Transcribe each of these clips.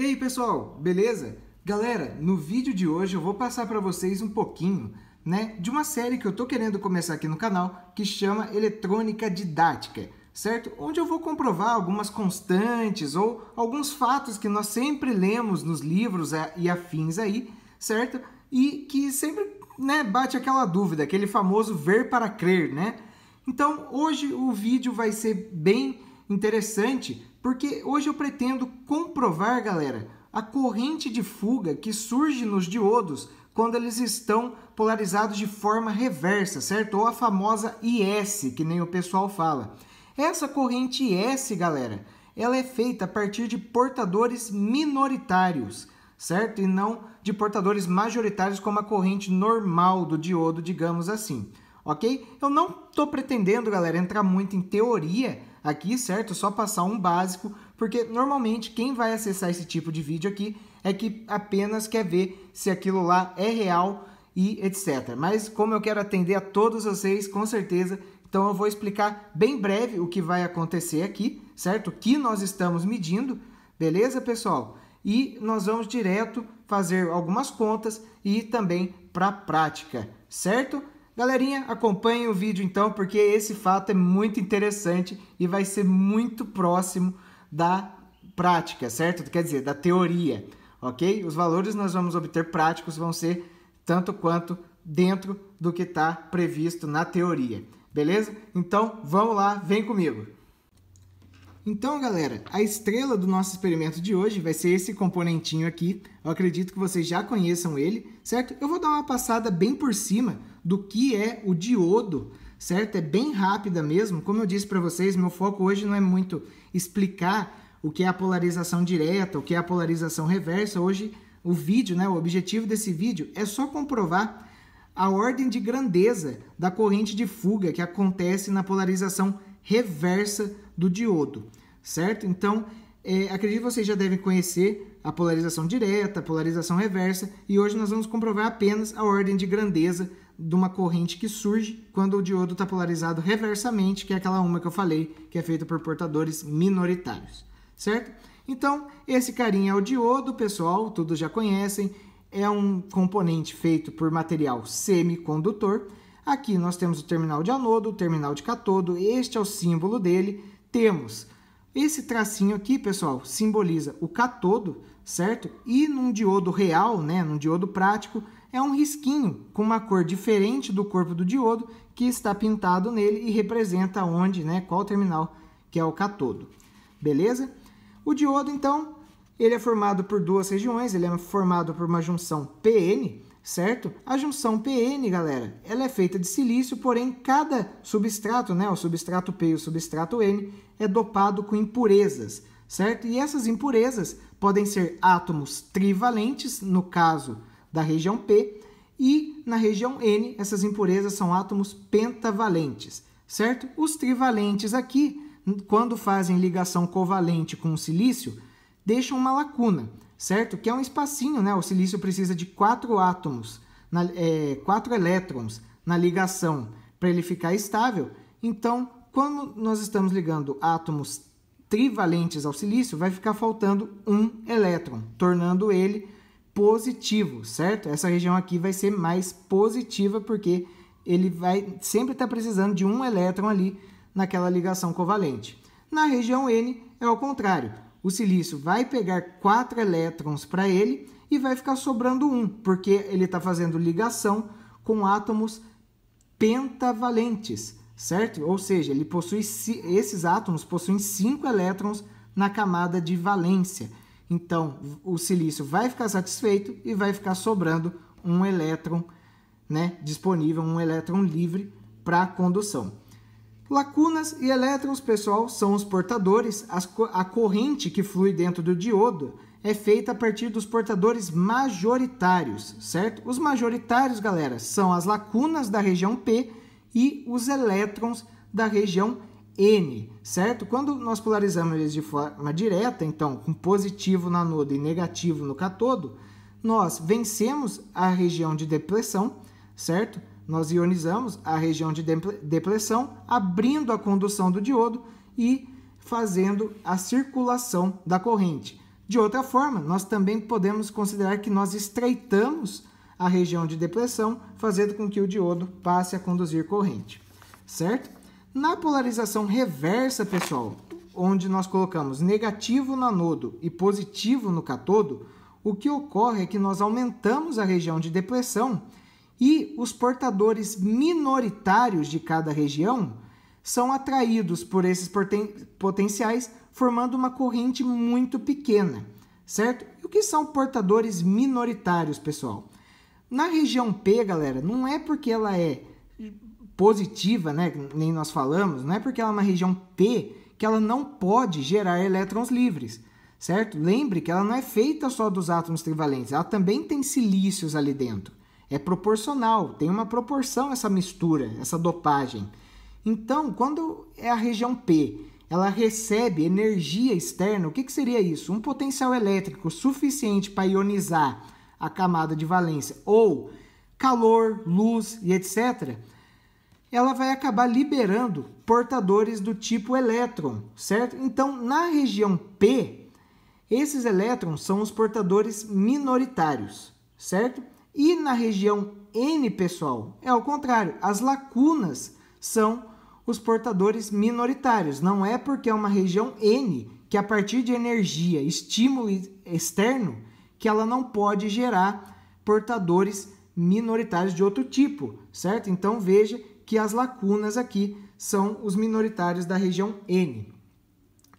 E aí, pessoal, beleza? Galera, no vídeo de hoje eu vou passar para vocês um pouquinho, de uma série que eu tô querendo começar aqui no canal, que chama Eletrônica Didática, certo? Onde eu vou comprovar algumas constantes ou alguns fatos que nós sempre lemos nos livros e afins aí, certo? E que sempre, bate aquela dúvida, aquele famoso ver para crer, Então, hoje o vídeo vai ser bem interessante, porque hoje eu pretendo comprovar, galera, a corrente de fuga que surge nos diodos quando eles estão polarizados de forma reversa, certo? Ou a famosa IS, que nem o pessoal fala. Essa corrente IS, galera, ela é feita a partir de portadores minoritários, certo? E não de portadores majoritários como a corrente normal do diodo, digamos assim. Ok? Eu não estou pretendendo, galera, entrar muito em teoria aqui, certo? Só passar um básico, porque normalmente quem vai acessar esse tipo de vídeo aqui é que apenas quer ver se aquilo lá é real e etc. Mas como eu quero atender a todos vocês, com certeza, então eu vou explicar bem breve o que vai acontecer aqui, certo? O que nós estamos medindo, beleza, pessoal? E nós vamos direto fazer algumas contas e também para a prática, certo? Galerinha, acompanhem o vídeo então, porque esse fato é muito interessante e vai ser muito próximo da prática, certo? Quer dizer, da teoria, ok? Os valores nós vamos obter práticos vão ser tanto quanto dentro do que está previsto na teoria, beleza? Então, vamos lá, vem comigo! Então, galera, a estrela do nosso experimento de hoje vai ser esse componentinho aqui. Eu acredito que vocês já conheçam ele, certo? Eu vou dar uma passada bem por cima do que é o diodo, certo? É bem rápida mesmo. Como eu disse para vocês, meu foco hoje não é muito explicar o que é a polarização direta, o que é a polarização reversa. Hoje, o vídeo, o objetivo desse vídeo é só comprovar a ordem de grandeza da corrente de fuga que acontece na polarização reversa do diodo, certo? Então, acredito que vocês já devem conhecer a polarização direta, a polarização reversa, e hoje nós vamos comprovar apenas a ordem de grandeza de uma corrente que surge quando o diodo está polarizado reversamente, que é aquela uma que eu falei, que é feita por portadores minoritários, certo? Então, esse carinha é o diodo, pessoal, todos já conhecem, é um componente feito por material semicondutor. Aqui nós temos o terminal de anodo, o terminal de catodo, este é o símbolo dele. Temos esse tracinho aqui, pessoal, simboliza o catodo, certo? E num diodo real, num diodo prático, é um risquinho com uma cor diferente do corpo do diodo que está pintado nele e representa onde, qual terminal que é o catodo. Beleza? O diodo, então, ele é formado por duas regiões, ele é formado por uma junção PN, certo? A junção PN, galera, ela é feita de silício, porém cada substrato, o substrato P e o substrato N, é dopado com impurezas, certo? E essas impurezas podem ser átomos trivalentes, no caso da região P, e na região N, essas impurezas são átomos pentavalentes, certo? Os trivalentes aqui, quando fazem ligação covalente com o silício, deixam uma lacuna, certo? Que é um espacinho, O silício precisa de 4 átomos, 4 elétrons na ligação para ele ficar estável. Então, quando nós estamos ligando átomos trivalentes ao silício, vai ficar faltando um elétron, tornando ele positivo, certo? Essa região aqui vai ser mais positiva porque ele vai sempre estar precisando de um elétron ali naquela ligação covalente. Na região N é o contrário. O silício vai pegar 4 elétrons para ele e vai ficar sobrando um, porque ele está fazendo ligação com átomos pentavalentes, certo? Ou seja, esses átomos possuem 5 elétrons na camada de valência. Então, o silício vai ficar satisfeito e vai ficar sobrando um elétron, disponível, um elétron livre para a condução. Lacunas e elétrons, pessoal, são os portadores. A corrente que flui dentro do diodo é feita a partir dos portadores majoritários, certo? Os majoritários, galera, são as lacunas da região P e os elétrons da região N, certo? Quando nós polarizamos eles de forma direta, então, com positivo no anodo e negativo no catodo, nós vencemos a região de depleção, certo? Nós ionizamos a região de depleção, abrindo a condução do diodo e fazendo a circulação da corrente. De outra forma, nós também podemos considerar que nós estreitamos a região de depressão, fazendo com que o diodo passe a conduzir corrente, certo? Na polarização reversa, pessoal, onde nós colocamos negativo no anodo e positivo no catodo, o que ocorre é que nós aumentamos a região de depressão e os portadores minoritários de cada região são atraídos por esses potenciais, formando uma corrente muito pequena, certo? E o que são portadores minoritários, pessoal? Na região P, galera, não é porque ela é positiva, né? Nem nós falamos, não é porque ela é uma região P que ela não pode gerar elétrons livres, certo? Lembre que ela não é feita só dos átomos trivalentes, ela também tem silícios ali dentro. É proporcional, tem uma proporção essa mistura, essa dopagem. Então, quando é a região P, ela recebe energia externa, o que seria isso? Um potencial elétrico suficiente para ionizar a camada de valência, ou calor, luz e etc., ela vai acabar liberando portadores do tipo elétron, certo? Então, na região P, esses elétrons são os portadores minoritários, certo? E na região N, pessoal, é ao contrário, as lacunas são os portadores minoritários. Não é porque é uma região N que a partir de energia, estímulo externo, que ela não pode gerar portadores minoritários de outro tipo, certo? Então veja que as lacunas aqui são os minoritários da região N.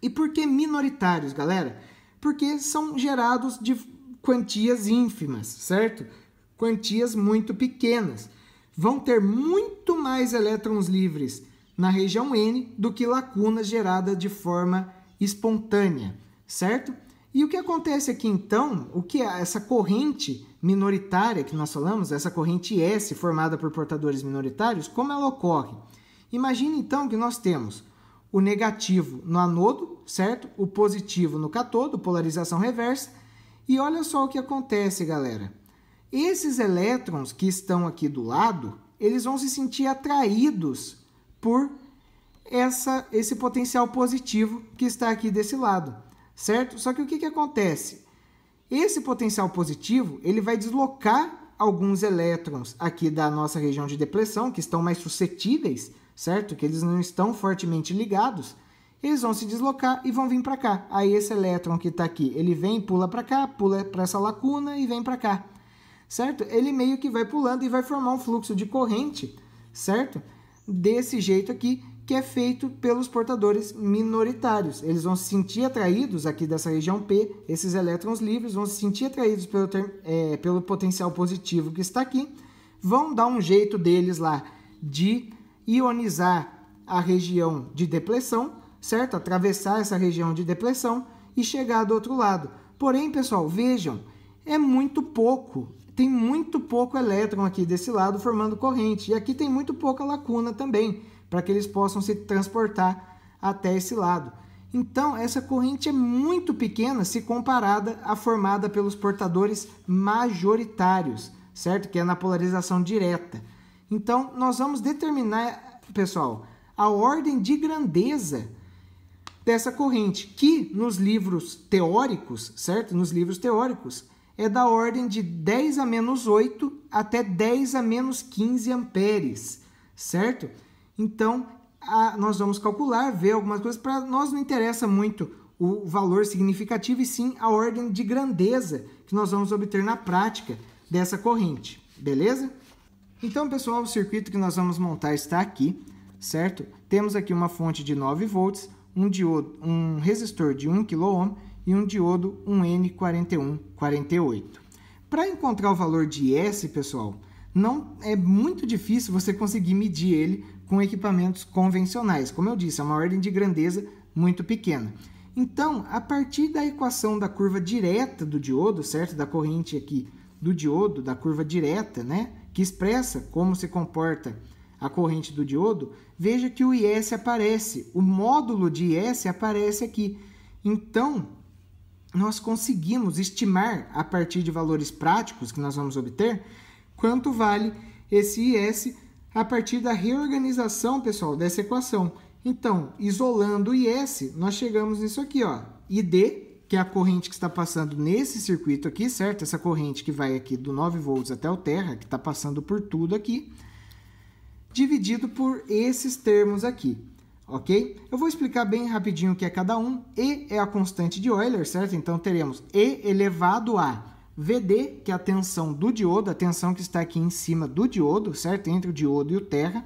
E por que minoritários, galera? Porque são gerados de quantias ínfimas, certo? Quantias muito pequenas. Vão ter muito mais elétrons livres na região N do que lacunas geradas de forma espontânea, certo? E o que acontece aqui então, o que é essa corrente minoritária que nós falamos, essa corrente S formada por portadores minoritários, como ela ocorre? Imagine então que nós temos o negativo no anodo, certo? O positivo no catodo, polarização reversa. E olha só o que acontece, galera. Esses elétrons que estão aqui do lado, eles vão se sentir atraídos por esse potencial positivo que está aqui desse lado, certo? Só que o que acontece? Esse potencial positivo, ele vai deslocar alguns elétrons aqui da nossa região de depressão, que estão mais suscetíveis, certo? Que eles não estão fortemente ligados. Eles vão se deslocar e vão vir para cá. Aí esse elétron que está aqui, ele vem, pula para cá, pula para essa lacuna e vem para cá, certo? Ele meio que vai pulando e vai formar um fluxo de corrente, certo? Desse jeito aqui, que é feito pelos portadores minoritários. Eles vão se sentir atraídos aqui dessa região P, esses elétrons livres vão se sentir atraídos pelo potencial positivo que está aqui, vão dar um jeito deles lá de ionizar a região de depressão, certo? Atravessar essa região de depressão e chegar do outro lado. Porém, pessoal, vejam, é muito pouco. Tem muito pouco elétron aqui desse lado formando corrente. E aqui tem muito pouca lacuna também, para que eles possam se transportar até esse lado. Então, essa corrente é muito pequena se comparada à formada pelos portadores majoritários, certo? Que é na polarização direta. Então, nós vamos determinar, pessoal, a ordem de grandeza dessa corrente, que nos livros teóricos, certo? Nos livros teóricos, é da ordem de 10 a menos 8 até 10 a menos 15 amperes, certo? Então, nós vamos calcular, ver algumas coisas, para nós não interessa muito o valor significativo, e sim a ordem de grandeza que nós vamos obter na prática dessa corrente, beleza? Então, pessoal, o circuito que nós vamos montar está aqui, certo? Temos aqui uma fonte de 9 volts, um resistor de 1 kΩ e um diodo 1N4148. Para encontrar o valor de S, pessoal, não é muito difícil você conseguir medir ele com equipamentos convencionais. Como eu disse, é uma ordem de grandeza muito pequena. Então, a partir da equação da curva direta do diodo, certo? Da corrente aqui do diodo, da curva direta, né? Que expressa como se comporta a corrente do diodo, veja que o IS aparece, o módulo de IS aparece aqui. Então, nós conseguimos estimar, a partir de valores práticos que nós vamos obter, quanto vale esse IS a partir da reorganização, pessoal, dessa equação. Então, isolando o IS, nós chegamos nisso aqui, ó, ID, que é a corrente que está passando nesse circuito aqui, certo? Essa corrente que vai aqui do 9 volts até o terra, que está passando por tudo aqui, dividido por esses termos aqui, ok? Eu vou explicar bem rapidinho o que é cada um. E é a constante de Euler, certo? Então, teremos E elevado a VD, que é a tensão do diodo, a tensão que está aqui em cima do diodo, certo? Entre o diodo e o terra.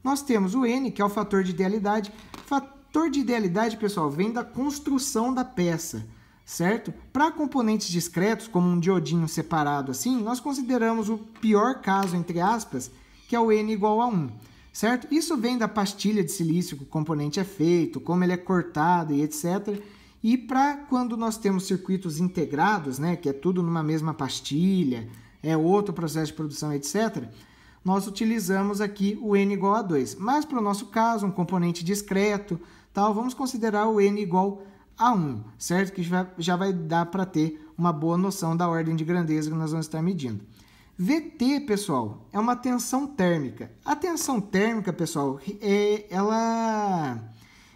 Nós temos o N, que é o fator de idealidade. Fator de idealidade, pessoal, vem da construção da peça, certo? Para componentes discretos, como um diodinho separado assim, nós consideramos o pior caso, entre aspas, que é o N igual a 1, certo? Isso vem da pastilha de silício que o componente é feito, como ele é cortado e etc. E para quando nós temos circuitos integrados, né, que é tudo numa mesma pastilha, é outro processo de produção, etc., nós utilizamos aqui o N igual a 2. Mas para o nosso caso, um componente discreto, tal, vamos considerar o N igual a 1, certo? Que já vai dar para ter uma boa noção da ordem de grandeza que nós vamos estar medindo. VT, pessoal, é uma tensão térmica. A tensão térmica, pessoal, ela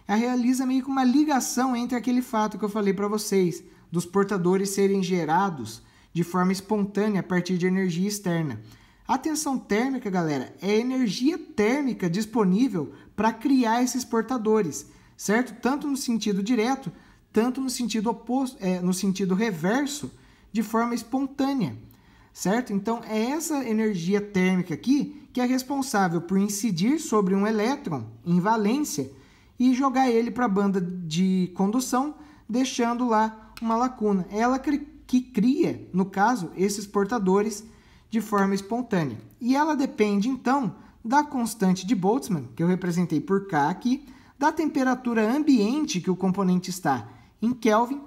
realiza meio que uma ligação entre aquele fato que eu falei para vocês, dos portadores serem gerados de forma espontânea a partir de energia externa. A tensão térmica, galera, é a energia térmica disponível para criar esses portadores, certo? Tanto no sentido direto, tanto no sentido oposto, no sentido reverso, de forma espontânea, certo? Então, é essa energia térmica aqui que é responsável por incidir sobre um elétron em valência e jogar ele para a banda de condução, deixando lá uma lacuna. É ela que cria, no caso, esses portadores de forma espontânea. E ela depende, então, da constante de Boltzmann, que eu representei por K aqui, da temperatura ambiente que o componente está em Kelvin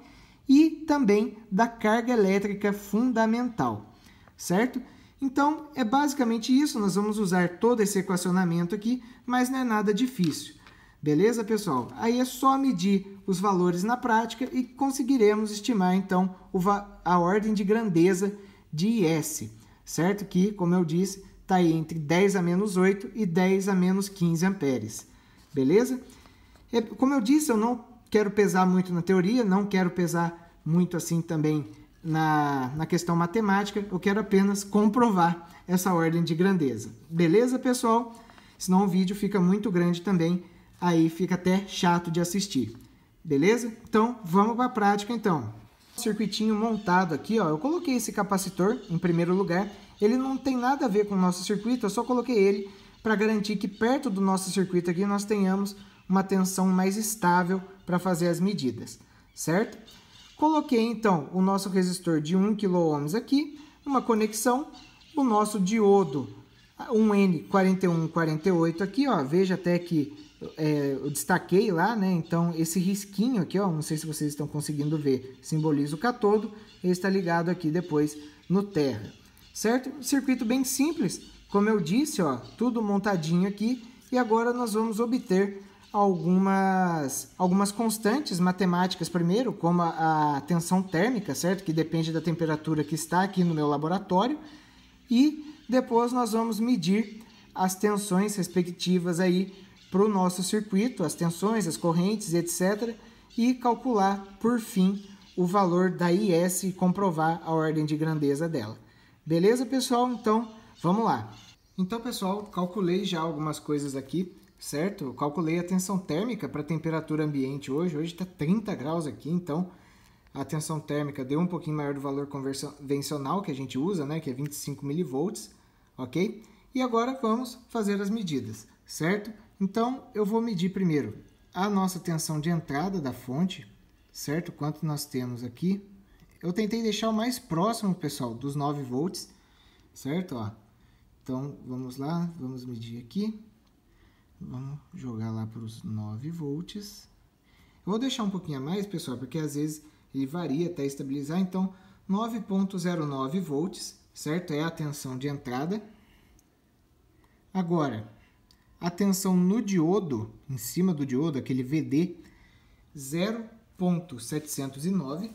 e também da carga elétrica fundamental, certo? Então, é basicamente isso. Nós vamos usar todo esse equacionamento aqui, mas não é nada difícil. Beleza, pessoal? Aí é só medir os valores na prática e conseguiremos estimar, então, a ordem de grandeza de IS, certo? Que, como eu disse, está aí entre 10 a menos 8 e 10 a menos 15 amperes. Beleza? Como eu disse, eu não quero pesar muito na teoria, não quero pesar muito assim também na questão matemática, eu quero apenas comprovar essa ordem de grandeza. Beleza, pessoal? Senão o vídeo fica muito grande também, aí fica até chato de assistir. Beleza? Então, vamos para a prática, então. Circuitinho montado aqui, ó, eu coloquei esse capacitor em primeiro lugar. Ele não tem nada a ver com o nosso circuito, eu só coloquei ele para garantir que perto do nosso circuito aqui nós tenhamos uma tensão mais estável para fazer as medidas, certo? Coloquei então o nosso resistor de 1 kΩ aqui, uma conexão, o nosso diodo, um N4148 aqui, ó, veja até que eu destaquei lá, né? Então, esse risquinho aqui, ó, não sei se vocês estão conseguindo ver, simboliza o cátodo, ele está ligado aqui depois no terra, certo? Circuito bem simples, como eu disse, ó, tudo montadinho aqui, e agora nós vamos obter algumas constantes matemáticas primeiro, como a tensão térmica, certo? Que depende da temperatura que está aqui no meu laboratório, e depois nós vamos medir as tensões respectivas aí para o nosso circuito, as tensões, as correntes, etc. E calcular, por fim, o valor da IS e comprovar a ordem de grandeza dela. Beleza, pessoal? Então, vamos lá. Então, pessoal, calculei já algumas coisas aqui, certo? Eu calculei a tensão térmica para a temperatura ambiente hoje. Hoje está 30 graus aqui, então a tensão térmica deu um pouquinho maior do valor convencional que a gente usa, né? Que é 25 milivolts, ok? E agora vamos fazer as medidas, certo? Então, eu vou medir primeiro a nossa tensão de entrada da fonte, certo? Quanto nós temos aqui. Eu tentei deixar o mais próximo, pessoal, dos 9 volts, certo? Ó. Então, vamos lá, vamos medir aqui. Vamos jogar lá para os 9 volts. Eu vou deixar um pouquinho a mais, pessoal, porque às vezes ele varia até estabilizar. Então, 9.09 volts, certo? É a tensão de entrada. Agora, a tensão no diodo, em cima do diodo, aquele VD, 0.709,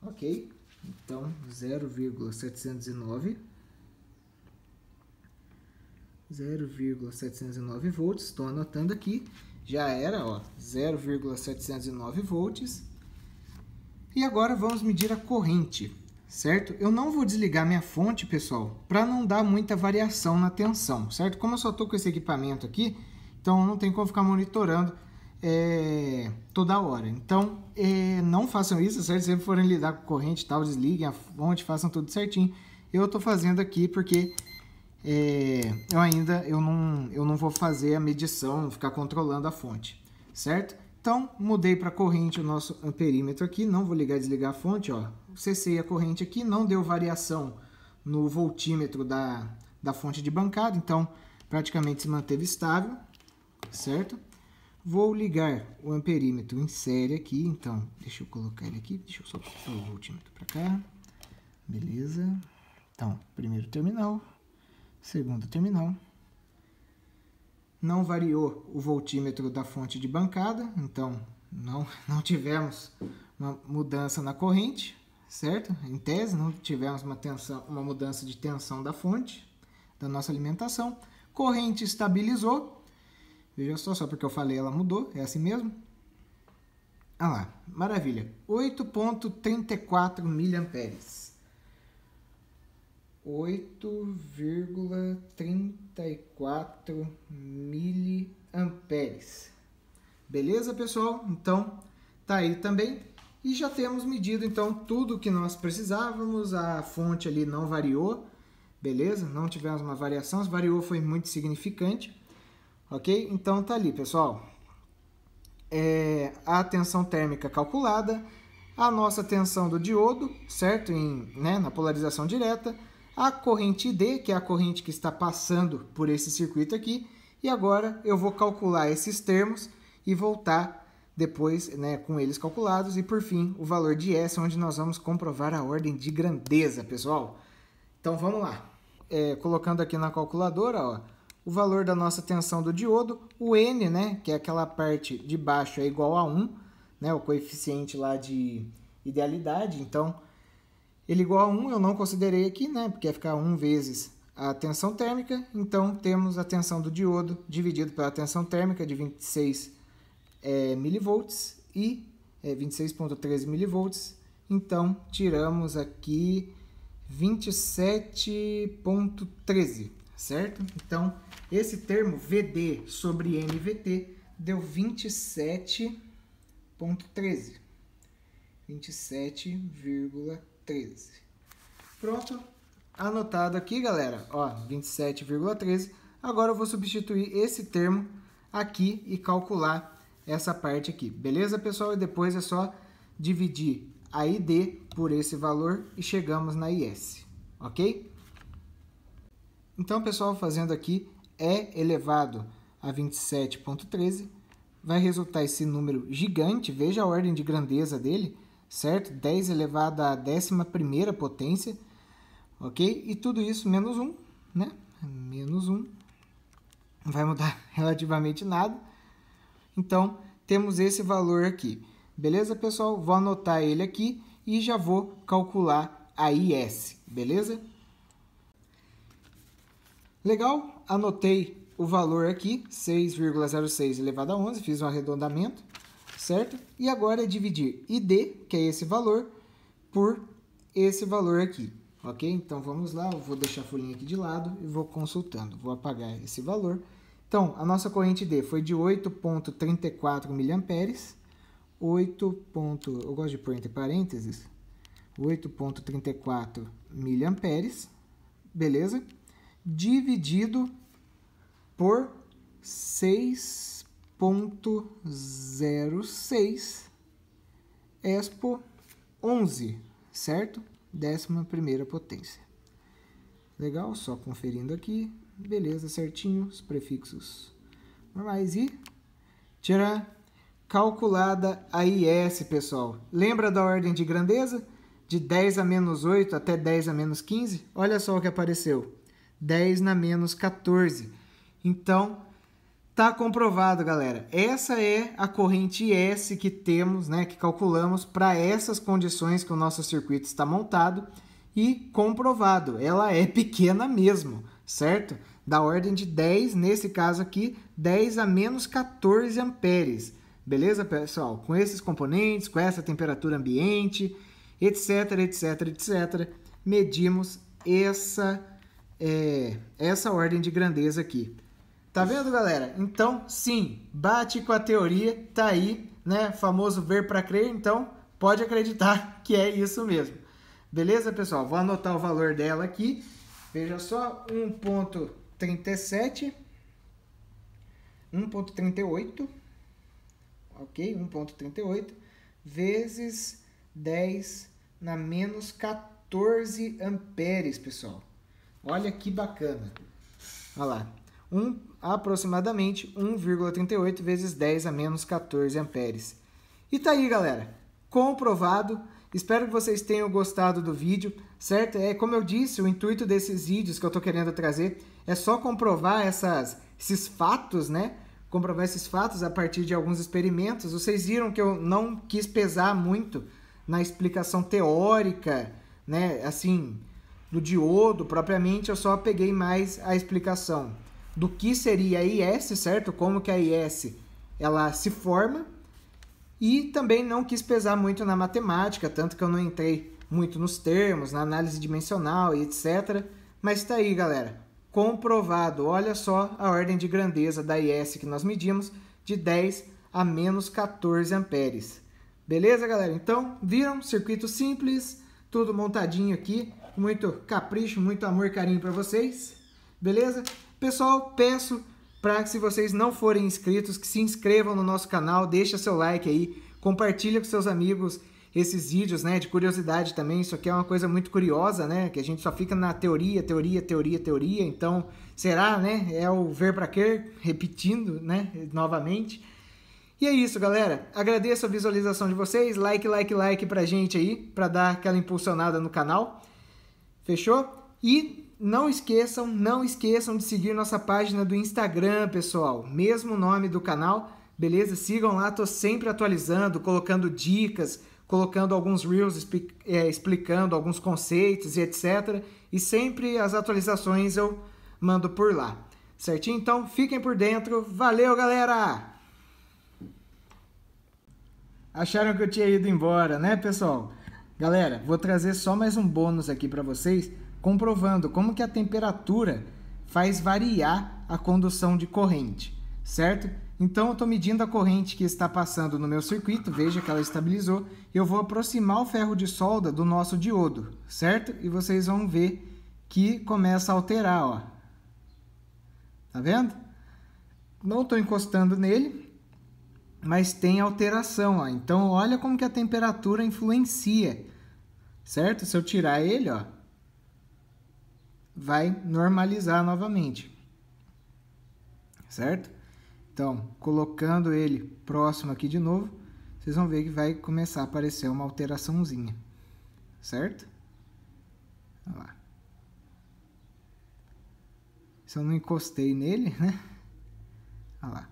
ok? Então, 0,709 volts, estou anotando aqui, já era, ó, 0,709 volts. E agora vamos medir a corrente, certo? Eu não vou desligar minha fonte, pessoal, para não dar muita variação na tensão, certo? Como eu só estou com esse equipamento aqui, então não tem como ficar monitorando toda hora. Então, não façam isso, certo? Se sempre forem lidar com corrente e tal, desliguem a fonte, façam tudo certinho. Eu estou fazendo aqui porque eu não vou fazer a medição, ficar controlando a fonte, certo? Então, mudei para corrente o nosso amperímetro aqui, não vou ligar e desligar a fonte, ó. Cessei a corrente aqui, não deu variação no voltímetro da fonte de bancada, então praticamente se manteve estável, certo? Vou ligar o amperímetro em série aqui, então deixa eu colocar ele aqui, deixa eu só colocar o voltímetro para cá, beleza? Então, primeiro terminal, segundo terminal. Não variou o voltímetro da fonte de bancada, então não tivemos uma mudança na corrente, certo? Em tese, não tivemos uma mudança de tensão da fonte, da nossa alimentação. Corrente estabilizou, veja só porque eu falei ela mudou, é assim mesmo. Ah lá, maravilha, 8,34 miliamperes. 8,34 miliamperes. Beleza, pessoal? Então, tá aí também. E já temos medido, então, tudo que nós precisávamos. A fonte ali não variou, beleza? Não tivemos uma variação. Se variou, foi muito significante. Ok? Então, tá ali, pessoal. A tensão térmica calculada. A nossa tensão do diodo, certo? Na polarização direta. A corrente ID, que é a corrente que está passando por esse circuito aqui. E agora eu vou calcular esses termos e voltar depois, com eles calculados. E por fim, o valor de S, onde nós vamos comprovar a ordem de grandeza, pessoal. Então vamos lá. Colocando aqui na calculadora, ó, o valor da nossa tensão do diodo. O N, que é aquela parte de baixo, é igual a 1, o coeficiente lá de idealidade. Então, ele igual a 1, eu não considerei aqui, porque vai ficar 1 vezes a tensão térmica. Então, temos a tensão do diodo dividido pela tensão térmica de 26 milivolts e 26,13 milivolts. Então, tiramos aqui 27,13, certo? Então, esse termo VD sobre NVT deu 27,13. 27,13. Pronto, anotado aqui, galera, ó, 27,13. Agora eu vou substituir esse termo aqui e calcular essa parte aqui, beleza, pessoal? E depois é só dividir a ID por esse valor e chegamos na IS, ok? Então, pessoal, fazendo aqui E elevado a 27,13, vai resultar esse número gigante, veja a ordem de grandeza dele, certo? 10 elevado à 11ª potência, ok? E tudo isso menos 1, Menos 1. Não vai mudar relativamente nada. Então, temos esse valor aqui. Beleza, pessoal? Vou anotar ele aqui e já vou calcular a IS, beleza? Legal? Anotei o valor aqui, 6,06 elevado a 11, fiz um arredondamento, certo? E agora é dividir ID, que é esse valor, por esse valor aqui, ok? Então, vamos lá, eu vou deixar a folhinha aqui de lado e vou consultando. Vou apagar esse valor. Então, a nossa corrente D foi de 8,34 miliamperes, eu gosto de pôr entre parênteses, 8,34 miliamperes, beleza? Dividido por 6,06 expo 11, certo? 11ª potência. Legal, só conferindo aqui. Beleza, certinho, os prefixos normais e tcharam, calculada a IS, pessoal. Lembra da ordem de grandeza? De 10 a menos 8 até 10 a menos 15? Olha só o que apareceu. 10 na menos 14. Então, tá comprovado, galera. Essa é a corrente S que temos, que calculamos para essas condições que o nosso circuito está montado e comprovado. Ela é pequena mesmo, certo? Da ordem de 10, nesse caso aqui, 10 a menos 14 amperes. Beleza, pessoal? Com esses componentes, com essa temperatura ambiente, etc, etc, etc, medimos essa ordem de grandeza aqui. Tá vendo, galera? Então, sim, bate com a teoria, tá aí, né? Famoso ver para crer, então pode acreditar que é isso mesmo. Beleza, pessoal? Vou anotar o valor dela aqui. Veja só, 1.37, 1.38, ok? 1.38 vezes 10 na menos 14 amperes, pessoal. Olha que bacana. Olha lá. Aproximadamente 1,38 vezes 10 a menos 14 amperes. E tá aí, galera. Comprovado. Espero que vocês tenham gostado do vídeo, certo? Como eu disse, o intuito desses vídeos que eu tô querendo trazer é só comprovar esses fatos, né? Comprovar esses fatos a partir de alguns experimentos. Vocês viram que eu não quis pesar muito na explicação teórica, né? Assim, do diodo propriamente, eu só peguei mais a explicação do que seria a IS, certo? Como que a IS ela se forma. E também não quis pesar muito na matemática, tanto que eu não entrei muito nos termos, na análise dimensional e etc. Mas está aí, galera. Comprovado. Olha só a ordem de grandeza da IS que nós medimos, de 10 a menos 14 amperes. Beleza, galera? Então, viram? Circuito simples, tudo montadinho aqui, muito capricho, muito amor e carinho para vocês. Beleza? Pessoal, peço para que, se vocês não forem inscritos, que se inscrevam no nosso canal, deixa seu like aí, compartilha com seus amigos esses vídeos, né, de curiosidade também. Isso aqui é uma coisa muito curiosa, né, que a gente só fica na teoria, então, será, né, é o ver para crer, repetindo, né, novamente. E é isso, galera, agradeço a visualização de vocês, like pra gente aí, para dar aquela impulsionada no canal, fechou? E não esqueçam de seguir nossa página do Instagram, pessoal. Mesmo nome do canal, beleza? Sigam lá, tô sempre atualizando, colocando dicas, colocando alguns reels explicando alguns conceitos e etc. E sempre as atualizações eu mando por lá. Certinho? Então, fiquem por dentro. Valeu, galera! Acharam que eu tinha ido embora, né, pessoal? Galera, vou trazer só mais um bônus aqui para vocês, comprovando como que a temperatura faz variar a condução de corrente, certo? Então eu estou medindo a corrente que está passando no meu circuito, veja que ela estabilizou, eu vou aproximar o ferro de solda do nosso diodo, certo? E vocês vão ver que começa a alterar, ó. Tá vendo? Não estou encostando nele, mas tem alteração, ó. Então olha como que a temperatura influencia, certo? Se eu tirar ele, ó, vai normalizar novamente, certo? Então, colocando ele próximo aqui de novo, vocês vão ver que vai começar a aparecer uma alteraçãozinha, certo? Olha lá. Se eu não encostei nele, né? Olha lá.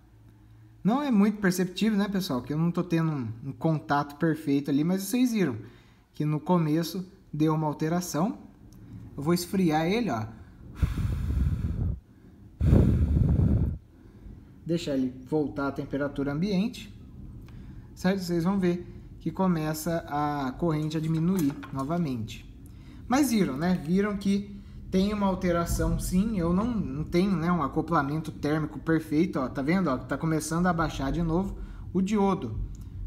Não é muito perceptível, né, pessoal? Que eu não estou tendo um contato perfeito ali, mas vocês viram que no começo deu uma alteração. Eu vou esfriar ele, ó. Deixar ele voltar à temperatura ambiente. Certo? Vocês vão ver que começa a corrente a diminuir novamente. Mas viram, né? Viram que tem uma alteração, sim. Eu não tenho, né, um acoplamento térmico perfeito, ó. Tá vendo? Ó, tá começando a baixar de novo. O diodo,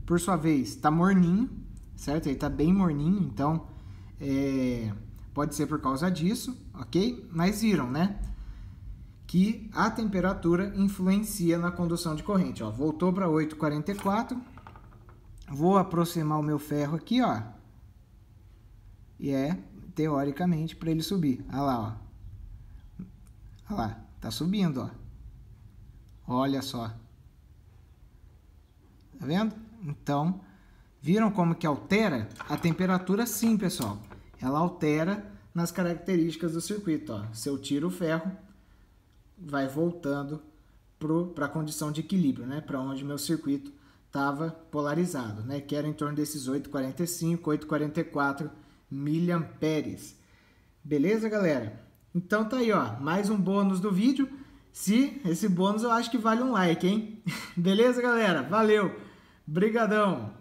por sua vez, tá morninho, certo? Ele tá bem morninho, então pode ser por causa disso, ok? Mas viram, né, que a temperatura influencia na condução de corrente, ó. Voltou para 8,44. Vou aproximar o meu ferro aqui, ó. E teoricamente para ele subir. Olha lá, ó. Olha lá, tá subindo, ó. Olha só. Tá vendo? Então, viram como que altera a temperatura? Sim, pessoal. Ela altera nas características do circuito, ó. Se eu tiro o ferro, vai voltando para a condição de equilíbrio, né? Para onde meu circuito estava polarizado, né? Que era em torno desses 8,45, 8,44 miliamperes. Beleza, galera? Então tá aí, ó. Mais um bônus do vídeo. Se esse bônus eu acho que vale um like, hein? Beleza, galera? Valeu! Brigadão!